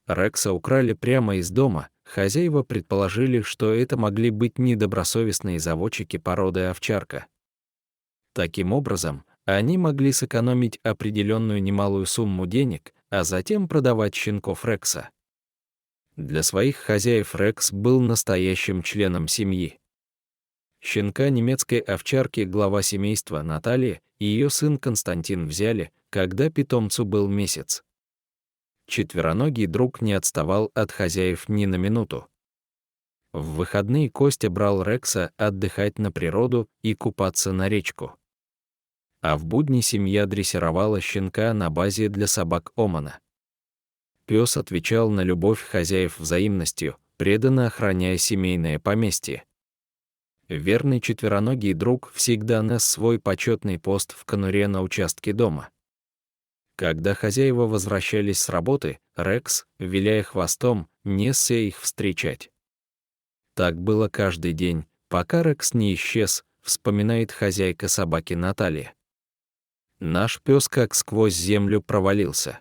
Рекса украли прямо из дома. Хозяева предположили, что это могли быть недобросовестные заводчики породы овчарка. Таким образом, они могли сэкономить определенную немалую сумму денег, а затем продавать щенков Рекса. Для своих хозяев Рекс был настоящим членом семьи. Щенка немецкой овчарки глава семейства Наталья и ее сын Константин взяли, когда питомцу был месяц. Четвероногий друг не отставал от хозяев ни на минуту. В выходные Костя брал Рекса отдыхать на природу и купаться на речку. А в будни семья дрессировала щенка на базе для собак Омана. Пес отвечал на любовь хозяев взаимностью, преданно охраняя семейное поместье. Верный четвероногий друг всегда нес свой почетный пост в конуре на участке дома. Когда хозяева возвращались с работы, Рекс, виляя хвостом, несся их встречать. Так было каждый день, пока Рекс не исчез, вспоминает хозяйка собаки Наталья. Наш пес как сквозь землю провалился.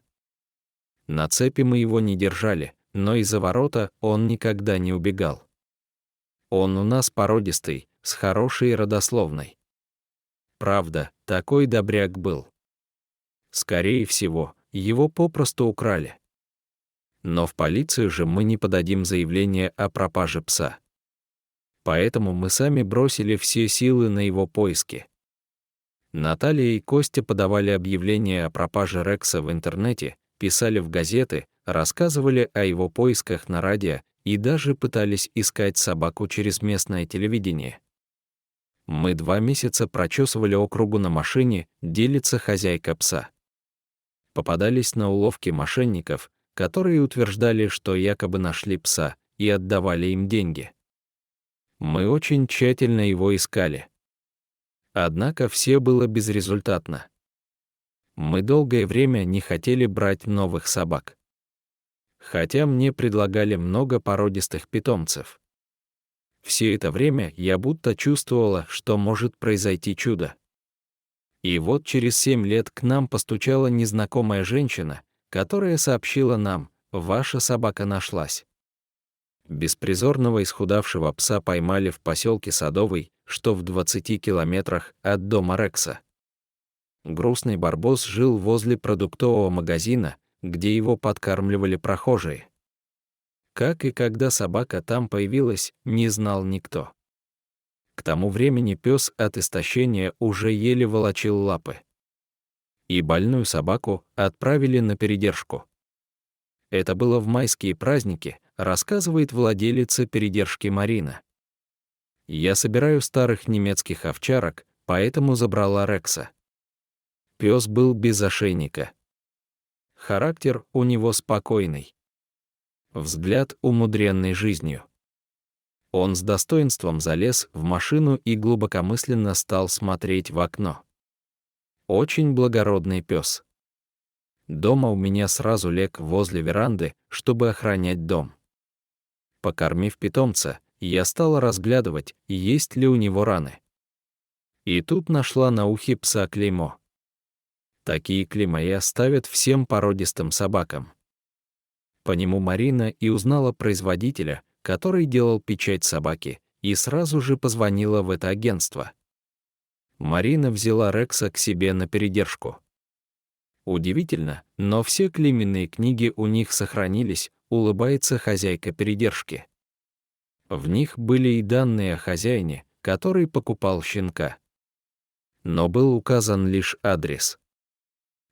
На цепи мы его не держали, но из-за ворота он никогда не убегал. Он у нас породистый, с хорошей родословной. Правда, такой добряк был. Скорее всего, его попросту украли. Но в полицию же мы не подадим заявление о пропаже пса. Поэтому мы сами бросили все силы на его поиски. Наталья и Костя подавали объявления о пропаже Рекса в интернете, писали в газеты, рассказывали о его поисках на радио и даже пытались искать собаку через местное телевидение. Мы 2 месяца прочесывали округу на машине, делится хозяйка пса. Попадались на уловки мошенников, которые утверждали, что якобы нашли пса, и отдавали им деньги. Мы очень тщательно его искали. Однако все было безрезультатно. Мы долгое время не хотели брать новых собак. Хотя мне предлагали много породистых питомцев. Все это время я будто чувствовала, что может произойти чудо. И вот через 7 лет к нам постучала незнакомая женщина, которая сообщила нам: «Ваша собака нашлась». Беспризорного исхудавшего пса поймали в поселке Садовый, что в 20 километрах от дома Рекса. Грустный барбос жил возле продуктового магазина, где его подкармливали прохожие. Как и когда собака там появилась, не знал никто. К тому времени пес от истощения уже еле волочил лапы. И больную собаку отправили на передержку. Это было в майские праздники, рассказывает владелица передержки Марина. Я собираю старых немецких овчарок, поэтому забрала Рекса. Пес был без ошейника. Характер у него спокойный. Взгляд умудренный жизнью. Он с достоинством залез в машину и глубокомысленно стал смотреть в окно. Очень благородный пес. Дома у меня сразу лег возле веранды, чтобы охранять дом. Покормив питомца, я стала разглядывать, есть ли у него раны. И тут нашла на ухе пса клеймо. Такие клейма и ставят всем породистым собакам. По нему Марина и узнала производителя, который делал печать собаки, и сразу же позвонила в это агентство. Марина взяла Рекса к себе на передержку. Удивительно, но все клейменные книги у них сохранились, улыбается хозяйка передержки. В них были и данные о хозяине, который покупал щенка. Но был указан лишь адрес.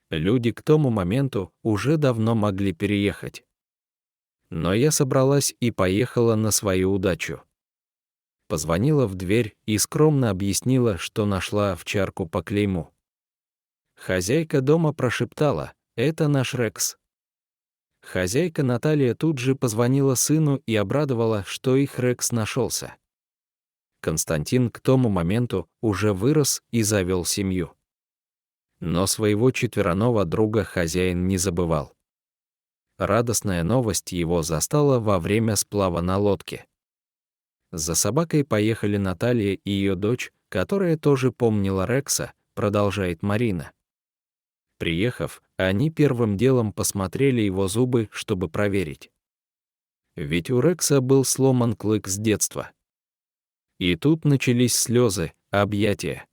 Люди к тому моменту уже давно могли переехать. Но я собралась и поехала на свою удачу. Позвонила в дверь и скромно объяснила, что нашла овчарку по клейму. Хозяйка дома прошептала: «Это наш Рекс». Хозяйка Наталья тут же позвонила сыну и обрадовала, что их Рекс нашелся. Константин к тому моменту уже вырос и завел семью. Но своего четвероногого друга хозяин не забывал. Радостная новость его застала во время сплава на лодке. За собакой поехали Наталья и ее дочь, которая тоже помнила Рекса, продолжает Марина. Приехав, они первым делом посмотрели его зубы, чтобы проверить. Ведь у Рекса был сломан клык с детства. И тут начались слезы, объятия.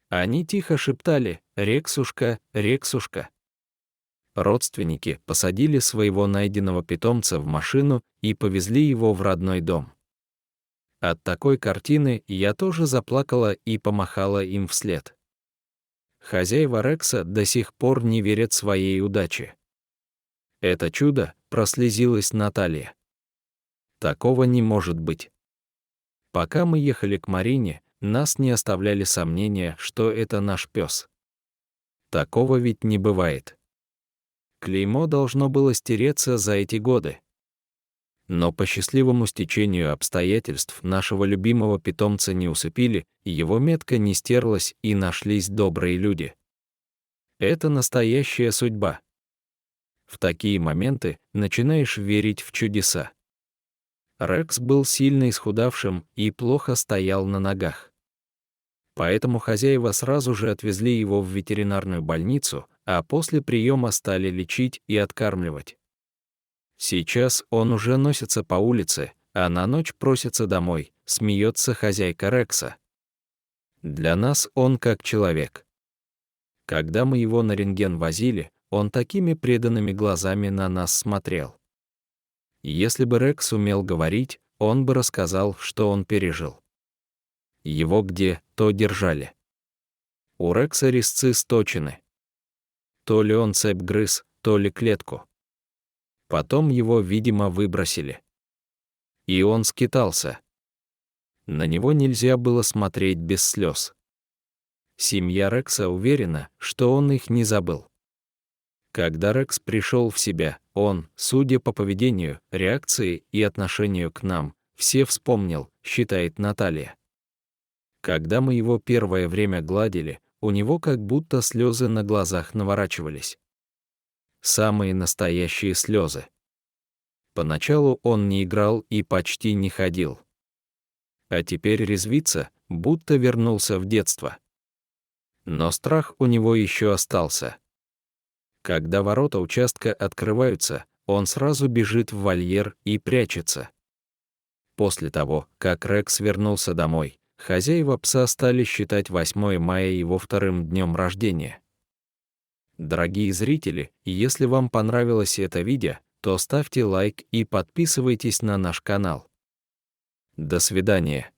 Они тихо шептали: «Рексушка, Рексушка». Родственники посадили своего найденного питомца в машину и повезли его в родной дом. От такой картины я тоже заплакала и помахала им вслед. Хозяева Рекса до сих пор не верят своей удаче. Это чудо, прослезилась Наталья. Такого не может быть. Пока мы ехали к Марине, нас не оставляли сомнения, что это наш пес. Такого ведь не бывает. Клеймо должно было стереться за эти годы. Но по счастливому стечению обстоятельств нашего любимого питомца не усыпили, его метка не стерлась, и нашлись добрые люди. Это настоящая судьба. В такие моменты начинаешь верить в чудеса. Рекс был сильно исхудавшим и плохо стоял на ногах. Поэтому хозяева сразу же отвезли его в ветеринарную больницу, а после приема стали лечить и откармливать. Сейчас он уже носится по улице, а на ночь просится домой, смеется хозяйка Рекса. Для нас он как человек. Когда мы его на рентген возили, он такими преданными глазами на нас смотрел. Если бы Рекс умел говорить, он бы рассказал, что он пережил. Его где то держали. У Рекса резцы сточены. То ли он цепь грыз, то ли клетку. Потом его, видимо, выбросили. И он скитался. На него нельзя было смотреть без слез. Семья Рекса уверена, что он их не забыл. Когда Рекс пришел в себя, он, судя по поведению, реакции и отношению к нам, все вспомнил, считает Наталья. Когда мы его первое время гладили, у него как будто слезы на глазах наворачивались. Самые настоящие слезы. Поначалу он не играл и почти не ходил. А теперь резвится, будто вернулся в детство. Но страх у него еще остался. Когда ворота участка открываются, он сразу бежит в вольер и прячется. После того, как Рекс вернулся домой, хозяева пса стали считать 8 мая его вторым днем рождения. Дорогие зрители, если вам понравилось это видео, то ставьте лайк и подписывайтесь на наш канал. До свидания.